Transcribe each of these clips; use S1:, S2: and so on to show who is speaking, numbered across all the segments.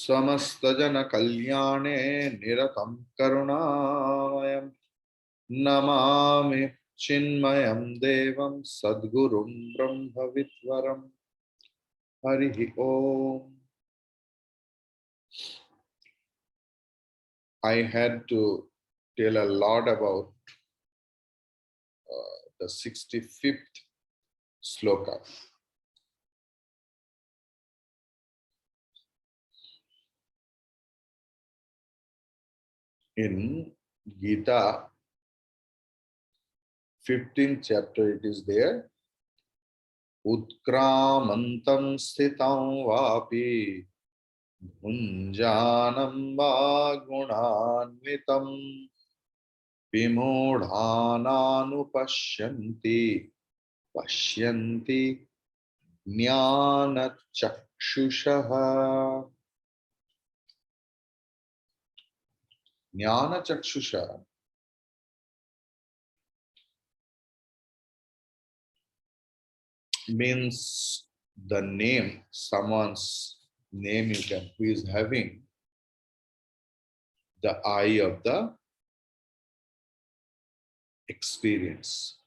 S1: समस्तजन कल्याणे निरतं करुणामयं नमामि चिन्मयं देवं सद्गुरुं ब्रह्मविद्वरं हरिः ओम. I had to tell a lot about the 65th sloka. In Gita, 15th chapter, it is there. Utkramantam sthitam vapi bhunjanam va gunanvitam vimodhananupashyanti pashyanti jnanachakshushaha. Jnanachakshusha means the name, someone's name you can, who is having the eye of the experience.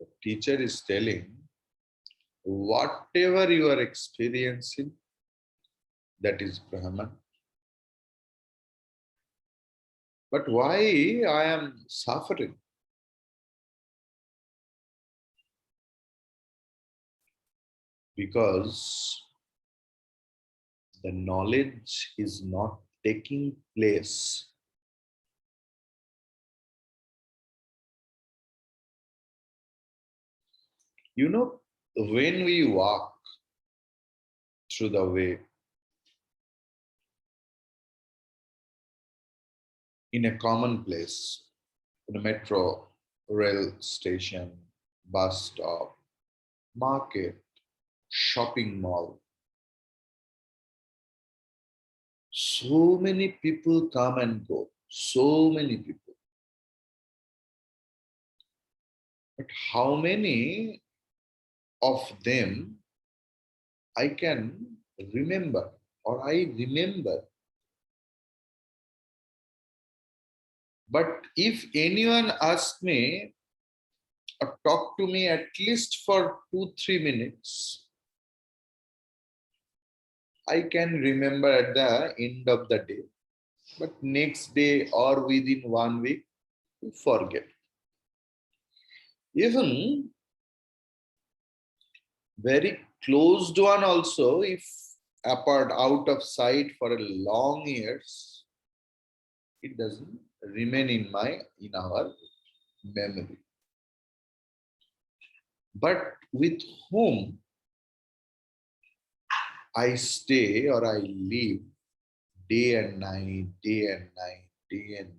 S1: The teacher is telling, whatever you are experiencing, that is Brahman. But why I am suffering? Because the knowledge is not taking place. You know, when we walk through the way, in a common place, in a metro, rail station, bus stop, market, shopping mall, so many people come and go, so many people. But how many of them I can remember, or I remember? But if anyone asks me or talk to me at least for 2-3 minutes, I can remember at the end of the day. But next day or within 1 week, you forget. Even very closed one also, if apart out of sight for a long years, it doesn't remain in our memory. But with whom I stay or I live day and night, day and night, day and night.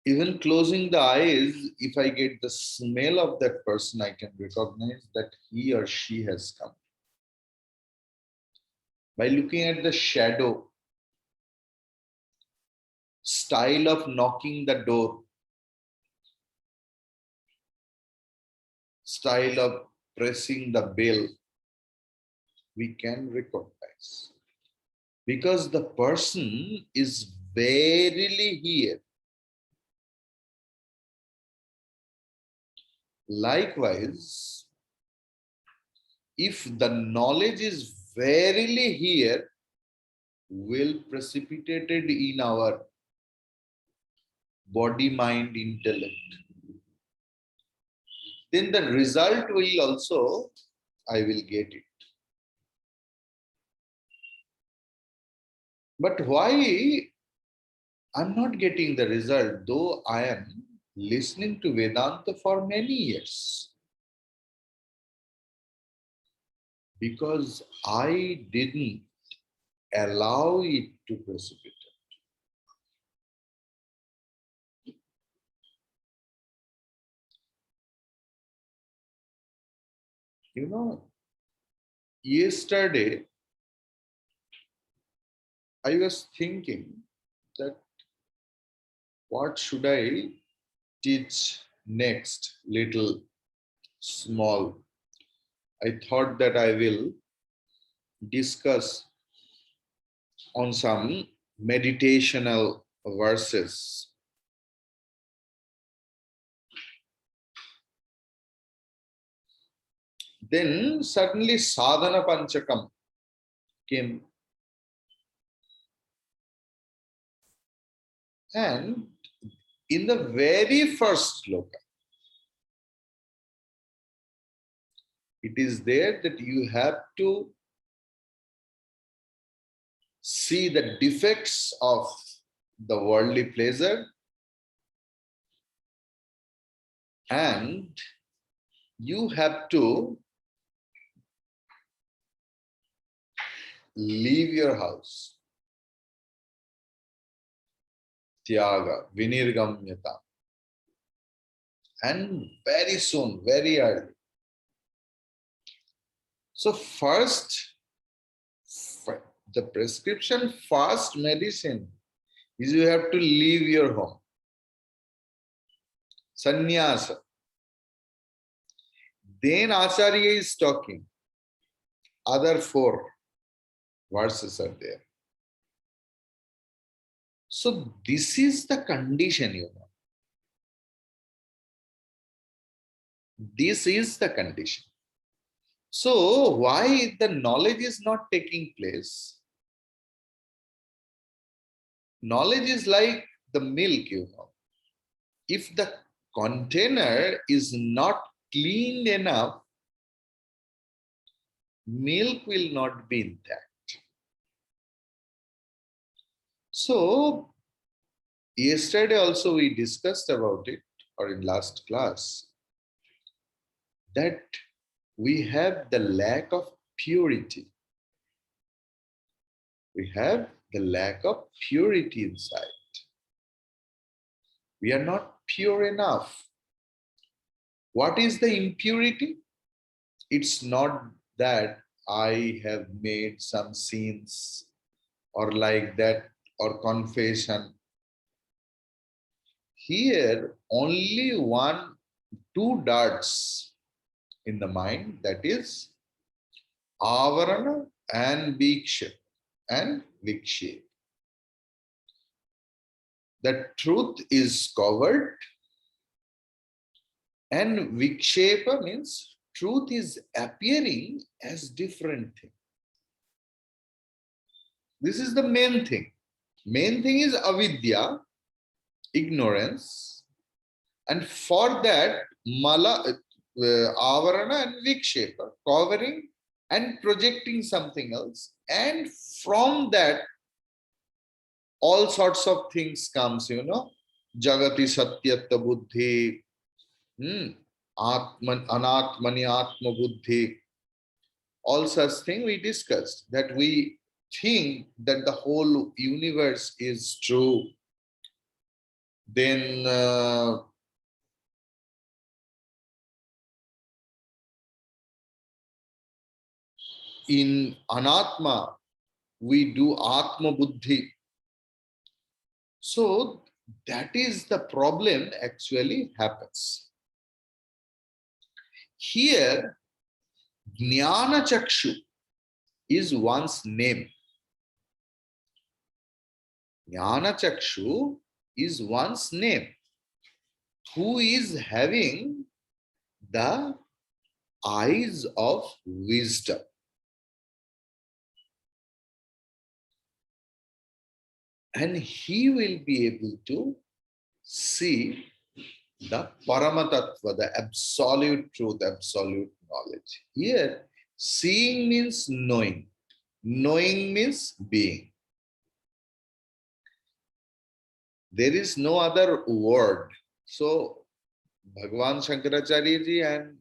S1: Even closing the eyes, if I get the smell of that person, I can recognize that he or she has come. By looking at the shadow, style of knocking the door, style of pressing the bell, we can recognize. Because the person is verily here. Likewise, if the knowledge is verily here, will precipitated in our body, mind, intellect, then the result will also, I will get it. But why I'm not getting the result, though I am listening to Vedanta for many years? Because I didn't allow it to precipitate. You know, yesterday I was thinking that what should I teach next, little small. I thought that I will discuss on some meditational verses. Then suddenly Sadhana Panchakam came. And in the very first sloka, it is there that you have to see the defects of the worldly pleasure and you have to leave your house. Tyaga, vinirgamyata. And very soon, very early. So first, the prescription first medicine is you have to leave your home. Sannyasa. Then Acharya is talking. Other 4 verses are there. So this is the condition, you know. This is the condition. So why the knowledge is not taking place? Knowledge is like the milk, you know. If the container is not cleaned enough, milk will not be intact. So yesterday also we discussed about it, or in last class, that we have the lack of purity. We have the lack of purity inside. We are not pure enough. What is the impurity? It's not that I have made some sins or like that or confession. Here, only 2 darts in the mind, that is avarana and vikshep. The truth is covered and vikshepa means truth is appearing as different thing. This is the main thing. Main thing is avidya, ignorance, and for that avarana and vikshepa, covering and projecting something else, and from that all sorts of things comes, you know, jagati satyatta buddhi, anatmani atma buddhi, all such thing we discussed, that we think that the whole universe is true. Then in anatma we do atma buddhi. So that is the problem actually happens. Here, Jnana Chakshu is one's name. Jnana Chakshu is one's name. Who is having the eyes of wisdom. And he will be able to see the Paramatattva, the absolute truth, absolute knowledge. Here, seeing means knowing. Knowing means being. There is no other word. So, Bhagavan Shankaracharya ji and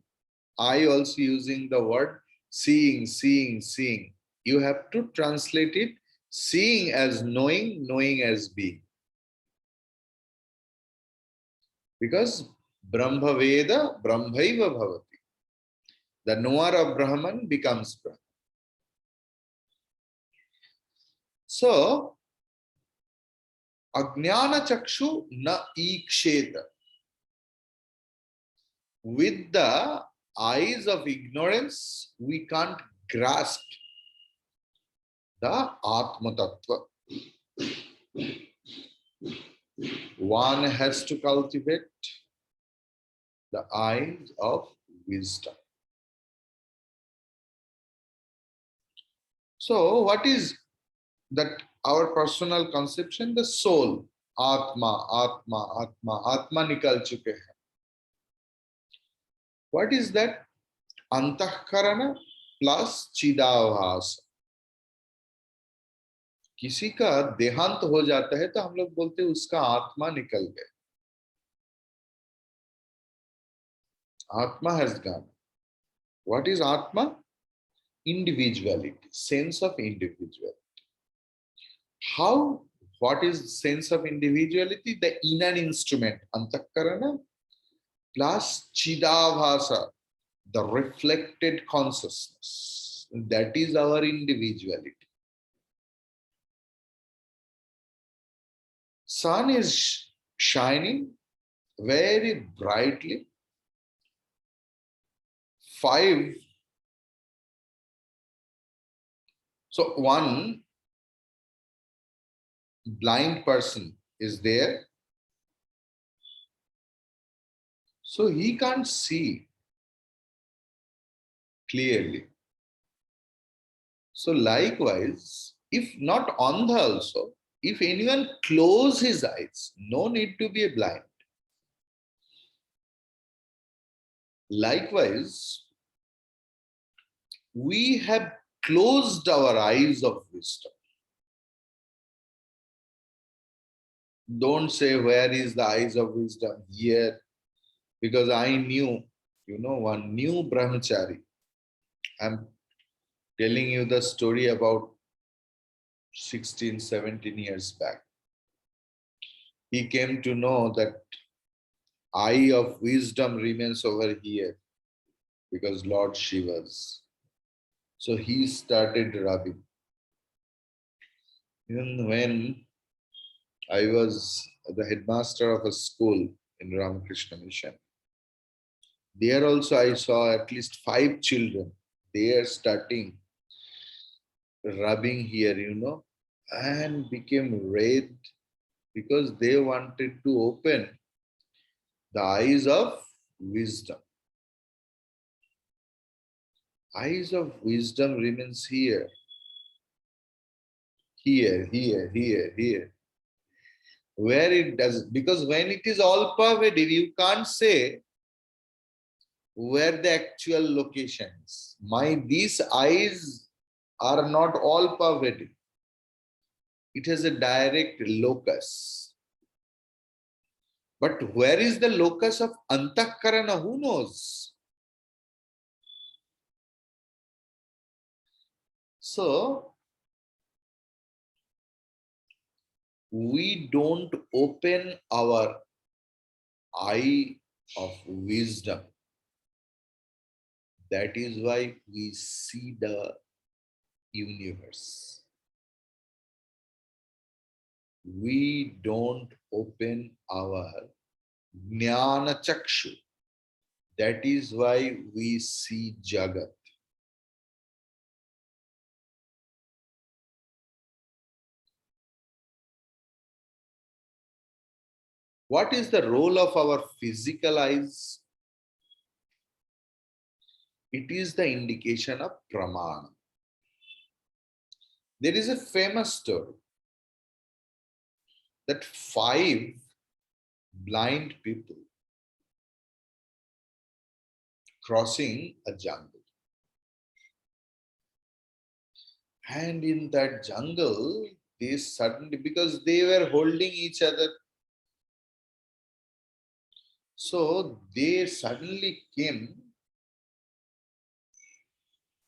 S1: I also using the word seeing, seeing, seeing. You have to translate it seeing as knowing, knowing as being. Because Brahma Veda, Brahmaiva Bhavati. The knower of Brahman becomes Brahman. So, Ajnana Chakshu na iksheta. With the eyes of ignorance, we can't grasp the Atma Tattva. One has to cultivate the eyes of wisdom. So, what is that our personal conception? The soul, Atma, Atma, Atma, Atma nikal chuke hai. What is that? Antahkarana plus चिदाभास. किसी का देहांत हो जाता है तो हम लोग बोलते हैं उसका आत्मा निकल गया. Atma has gone. What is Atma? Individuality, sense of individuality. How? What is sense of individuality? The inner instrument, Antakarana, plus Chidabhasa, the reflected consciousness. That is our individuality. Sun is shining very brightly. 5. So one blind person is there. So he can't see clearly. So likewise, if not andha also, if anyone close his eyes, no need to be a blind. Likewise, we have closed our eyes of wisdom. Don't say where is the eyes of wisdom here, because I knew, one new brahmachari. I'm telling you the story about 16, 17 years back. He came to know that eye of wisdom remains over here because Lord Shiva's. So he started rubbing. Even when I was the headmaster of a school in Ramakrishna Mission, there also I saw at least 5 children. They are starting rubbing here, and became red because they wanted to open the eyes of wisdom. Eyes of wisdom remains here. Here, here, here, here. Where it does, because when it is all pervasive, you can't say where the actual location is. These eyes are not all pervasive. It has a direct locus. But where is the locus of Antakarana? Who knows? So, we don't open our eye of wisdom. That is why we see the universe. We don't open our Jnana Chakshu. That is why we see Jagat. What is the role of our physical eyes? It is the indication of pramana. There is a famous story that 5 blind people crossing a jungle. And in that jungle, they suddenly, because they were holding each other, so they suddenly came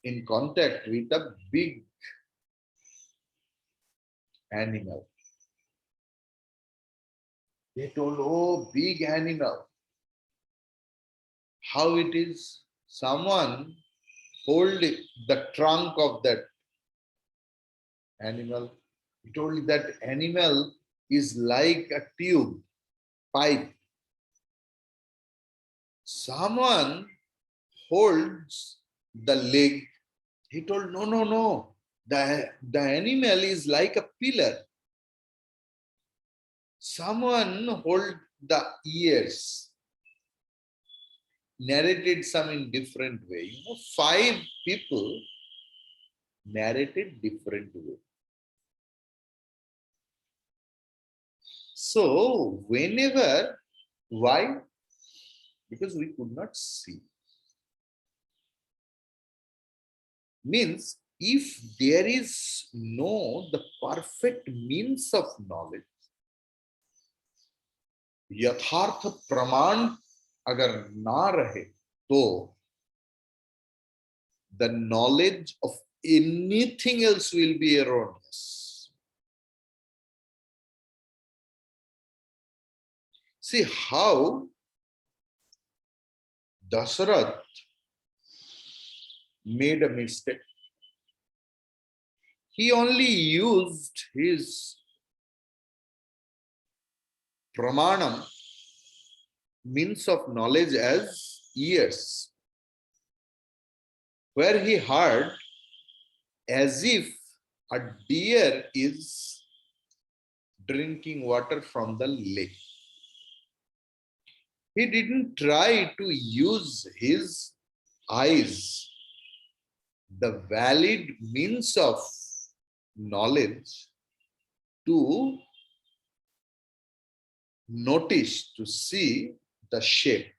S1: in contact with a big animal. They told, oh, big animal. How it is? Someone hold the trunk of that animal. He told that animal is like a tube, pipe. Someone holds the leg. He told, no, no, no. The animal is like a pillar. Someone hold the ears. Narrated some in different way. Five people narrated different way. So whenever, why? Because we could not see. Means if there is no the perfect means of knowledge, यथार्थ प्रमाण अगर ना रहे तो the knowledge of anything else will be erroneous. See how Dasarath made a mistake. He only used his pramanam, means of knowledge, as ears, where he heard as if a deer is drinking water from the lake. He didn't try to use his eyes, the valid means of knowledge, to notice, to see the shape.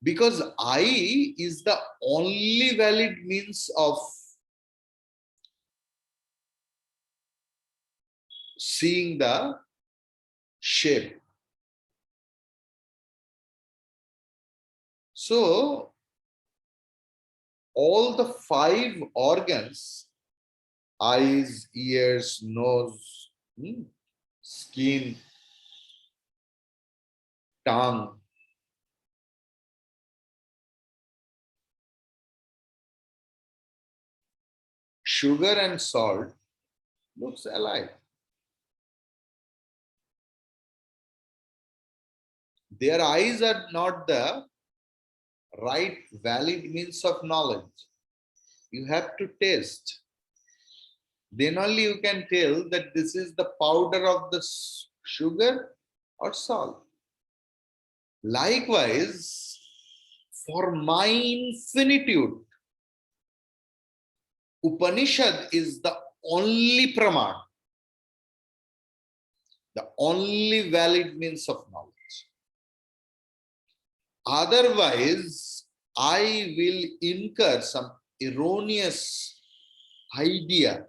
S1: Because eye is the only valid means of seeing the shape. So, all the five organs, eyes, ears, nose, skin, tongue, sugar and salt, looks alike. Their eyes are not the right valid means of knowledge. You have to taste. Then only you can tell that this is the powder of the sugar or salt. Likewise, for my infinitude, Upanishad is the only praman, the only valid means of knowledge. Otherwise, I will incur some erroneous idea.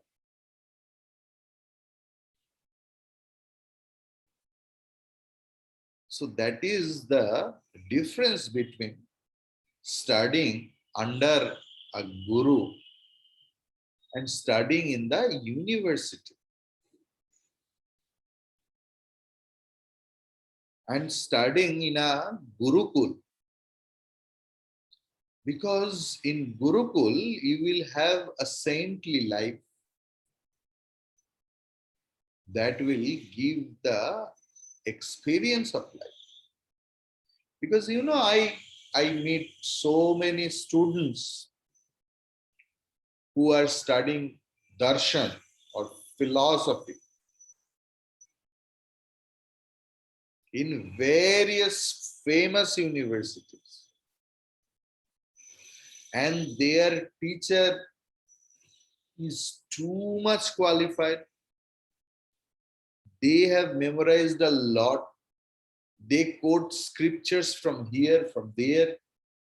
S1: So that is the difference between studying under a guru and studying in the university. And studying in a Gurukul. Because in Gurukul, you will have a saintly life that will give the experience of life. Because I meet so many students who are studying darshan or philosophy in various famous universities, and their teacher is too much qualified. They have memorized a lot. They quote scriptures from here, from there,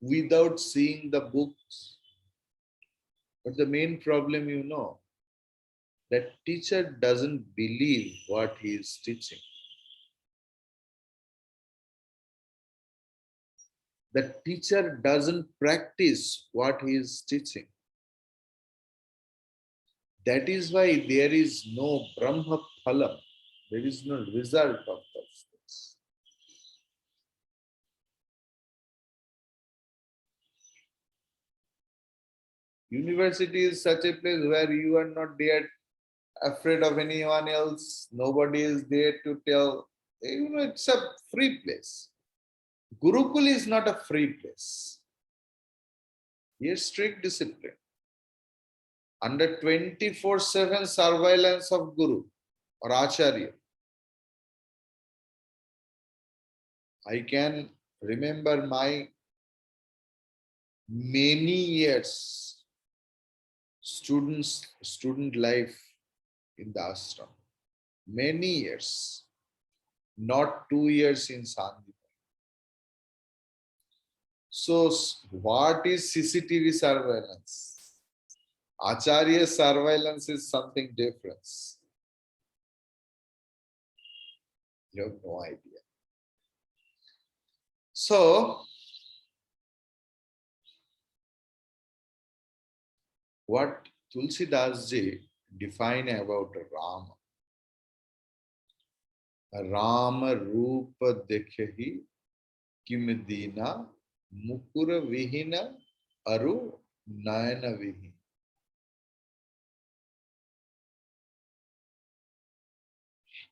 S1: without seeing the books. But the main problem, that teacher doesn't believe what he is teaching. The teacher doesn't practice what he is teaching. That is why there is no Brahma Phalam. There is no result of those things. University is such a place where you are not there afraid of anyone else. Nobody is there to tell. It's a free place. Gurukul is not a free place. Here's strict discipline. Under 24/7 surveillance of Guru or Acharya. I can remember my many years student life in the ashram. Many years, not 2 years in Sandhi. So, what is CCTV surveillance? Acharya surveillance is something different. You have no idea. So, what Tulsidas ji define about Rama? Rama Rupa Dekhi Kim Dina Mukura Vihina Aru Nayana Vihin.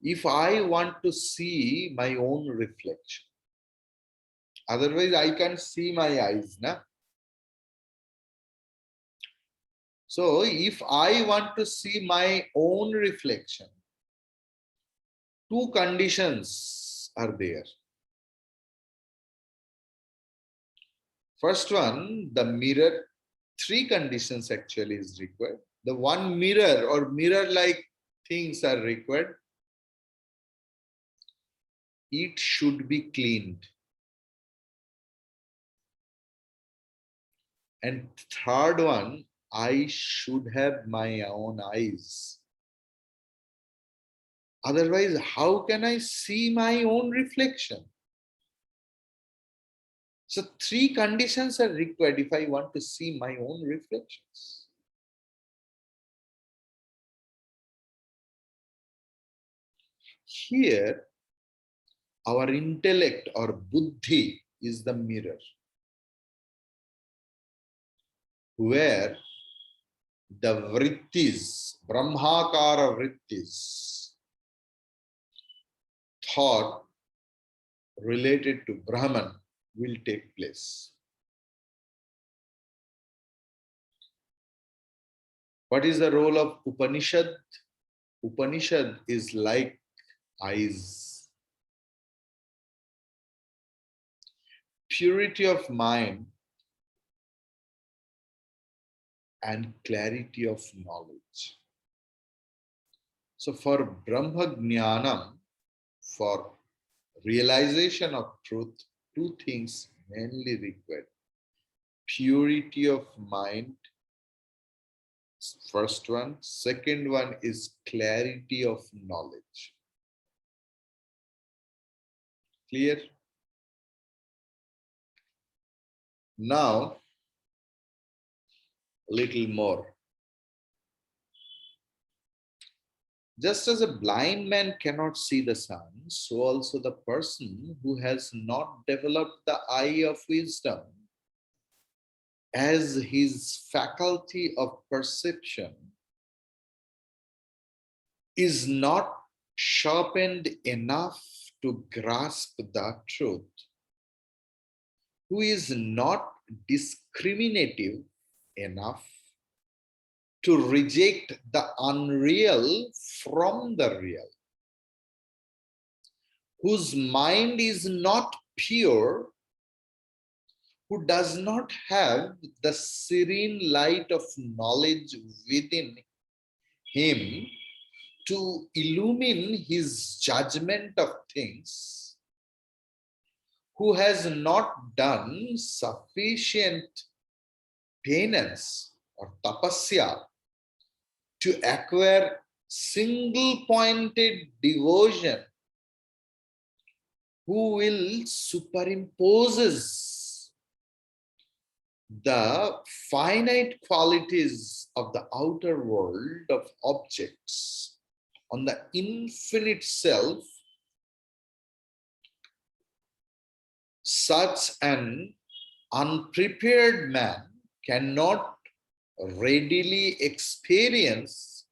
S1: If I want to see my own reflection, otherwise I can't see my eyes, na? So if I want to see my own reflection, two conditions are there. First one, the mirror. Three conditions actually is required. The one mirror or mirror-like things are required. It should be cleaned. And third one, I should have my own eyes. Otherwise, how can I see my own reflection? So three conditions are required if I want to see my own reflections. Here, our intellect or buddhi is the mirror, where the vrittis, brahmakara vrittis, thought related to Brahman will take place. What is the role of Upanishad? Upanishad is like eyes. Purity of mind and clarity of knowledge. So for Brahma Jnanam, for realization of truth, two things mainly required. Purity of mind, first one. Second one is clarity of knowledge. Clear? Now, a little more. Just as a blind man cannot see the sun, so also the person who has not developed the eye of wisdom as his faculty of perception is not sharpened enough to grasp the truth, who is not discriminative enough to reject the unreal from the real, whose mind is not pure, who does not have the serene light of knowledge within him to illumine his judgment of things, who has not done sufficient penance or tapasya to acquire single-pointed devotion, who will superimposes the finite qualities of the outer world of objects on the infinite self, such an unprepared man cannot readily experience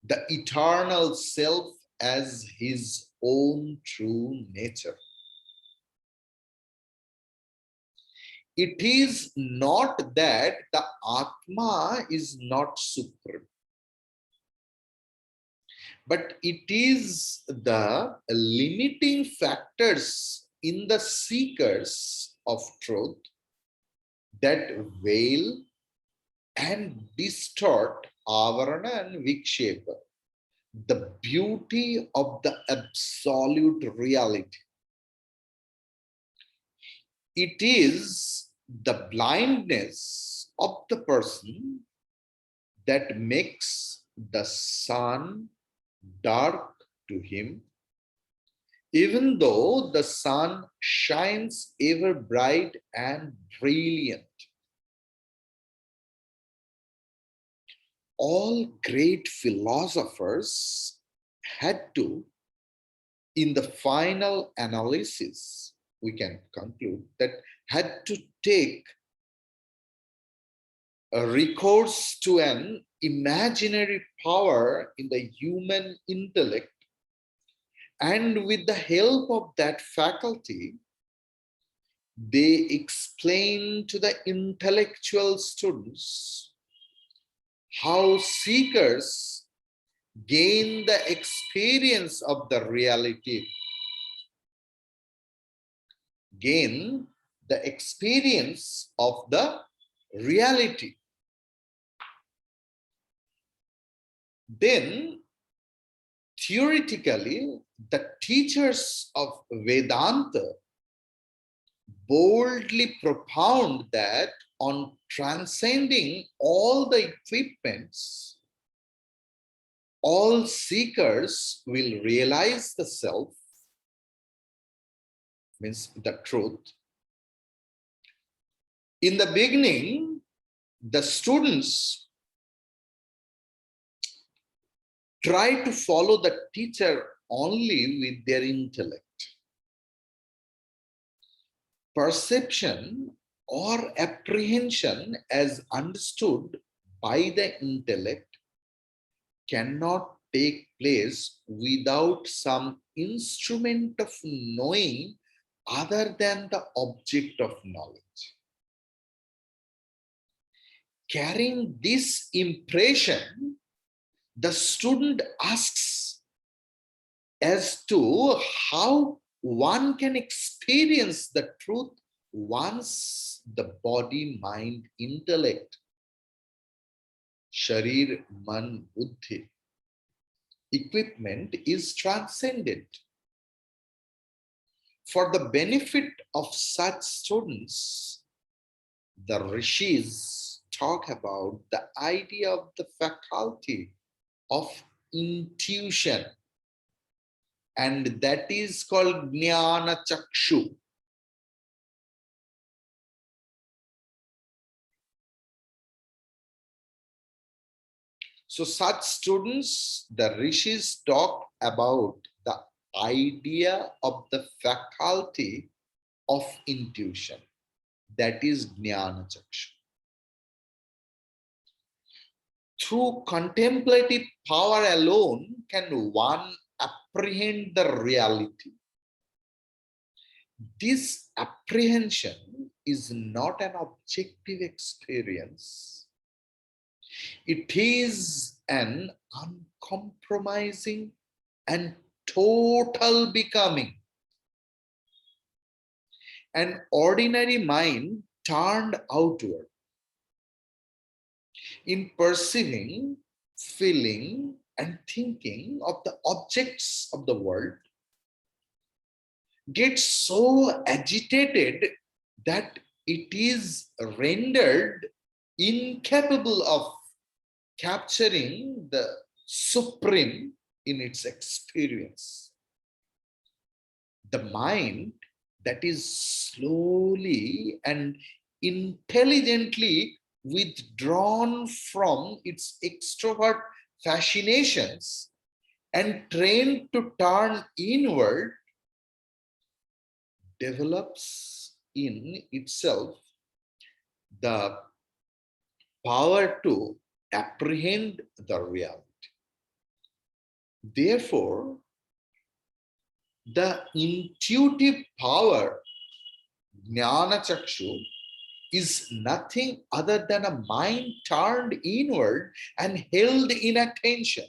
S1: the eternal self as his own true nature. It is not that the Atma is not supreme, but it is the limiting factors in the seekers of truth that veil and distort avarana and vikshepa, the beauty of the absolute reality. It is the blindness of the person that makes the sun dark to him, even though the sun shines ever bright and brilliant. All great philosophers had to, in the final analysis, we can conclude that had to take a recourse to an imaginary power in the human intellect, and with the help of that faculty, they explain to the intellectual students how seekers gain the experience of the reality, gain the experience of the reality. Then, theoretically, the teachers of Vedanta boldly propound that on transcending all the equipments, all seekers will realize the self, means the truth. In the beginning, the students try to follow the teacher only with their intellect. Perception or apprehension as understood by the intellect cannot take place without some instrument of knowing other than the object of knowledge. Carrying this impression, the student asks as to how one can experience the truth once the body, mind, intellect, sharir, man, buddhi, equipment is transcended. For the benefit of such students, the rishis talk about the idea of the faculty of intuition, and that is called jnana chakshu. So such students, the rishis talk about the idea of the faculty of intuition, that is jnana chakshu. Through contemplative power alone can one apprehend the reality. This apprehension is not an objective experience. It is an uncompromising and total becoming. An ordinary mind turned outward in perceiving, feeling, and thinking of the objects of the world gets so agitated that it is rendered incapable of capturing the supreme in its experience. The mind that is slowly and intelligently withdrawn from its extrovert fascinations and trained to turn inward develops in itself the power to apprehend the reality. Therefore, the intuitive power, jnana chakshu, is nothing other than a mind turned inward and held in attention.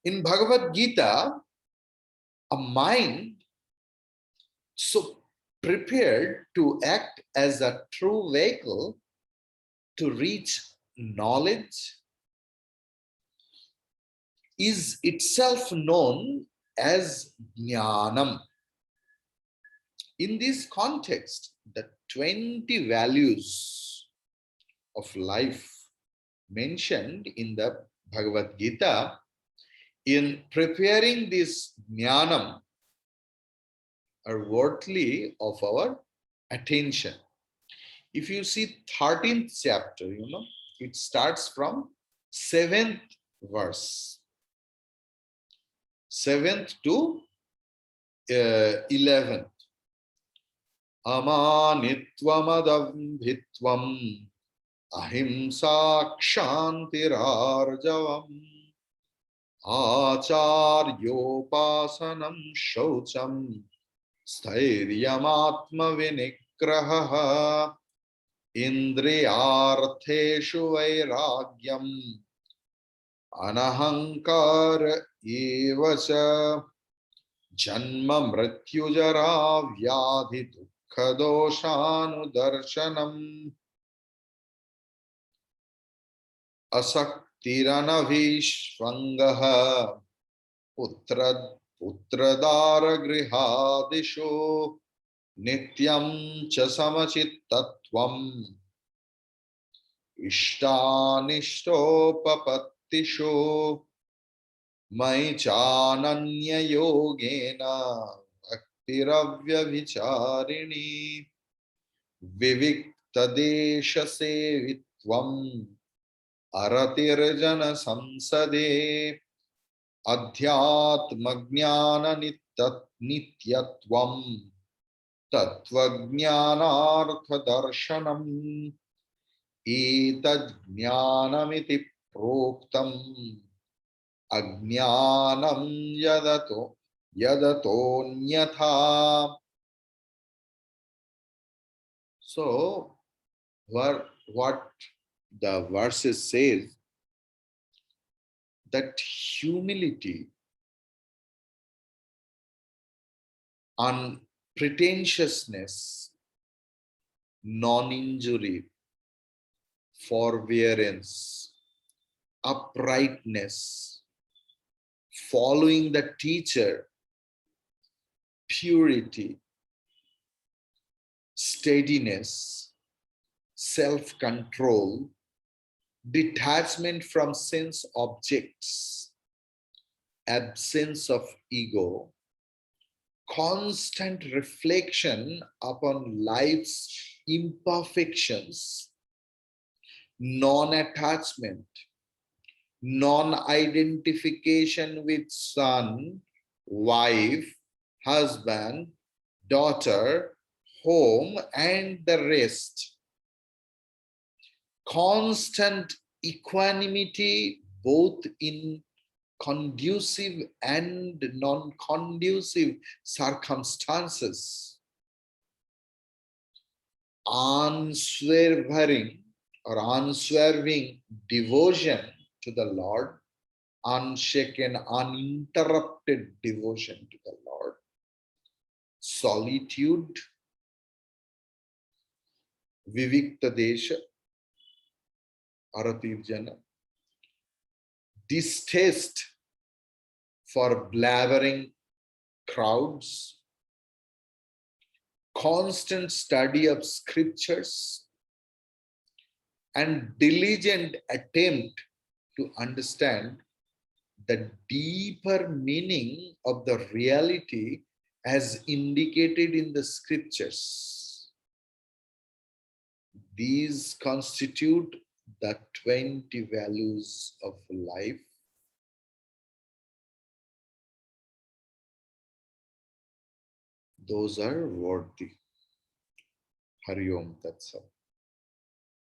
S1: In Bhagavad Gita, a mind so prepared to act as a true vehicle to reach knowledge is itself known as jnanam. In this context, the 20 values of life mentioned in the Bhagavad Gita, in preparing this jnanam, are worthy of our attention. If you see 13th chapter, it starts from 7th verse, 7th to 11th. Amanitvamadambhitvam ahimsa kshantirarjavam acharyopasanam shaucham स्थैर्यमात्म विनिग्रहः इंद्रियार्थेषु वैराग्यम अनहंकार एव च जन्म मृत्युजरा व्याधि दुःख दोषानुदर्शनम् असक्तिरनभिष्वङ्गः पुत्रदार गृहादिषु नित्यं च समचित्तत्वम् इष्टानिष्टोपपत्तिषु मयि चानन्ययोगेन भक्तिरव्यभिचारिणी विविक्तदेशसेवित्वम् अरतिर्जन संसदे अध्यात्मज्ञान नित्यत्वम् तत्त्वज्ञानार्थदर्शनम् एतज्ज्ञानमिति प्रोक्तम् अज्ञानं यदतोऽन्यथा. So what the verses says, that humility, unpretentiousness, non-injury, forbearance, uprightness, following the teacher, purity, steadiness, self-control, detachment from sense objects, absence of ego, constant reflection upon life's imperfections, non-attachment, non-identification with son, wife, husband, daughter, home, and the rest. Constant equanimity both in conducive and non-conducive circumstances. Unswerving or unswerving devotion to the Lord, unshaken, uninterrupted devotion to the Lord. Solitude, vivikta desha, aratirjana, distaste for blabbering crowds, constant study of scriptures, and diligent attempt to understand the deeper meaning of the reality as indicated in the scriptures. These constitute the 20 values of life. Those are worthy. Hari Om Tat Sat.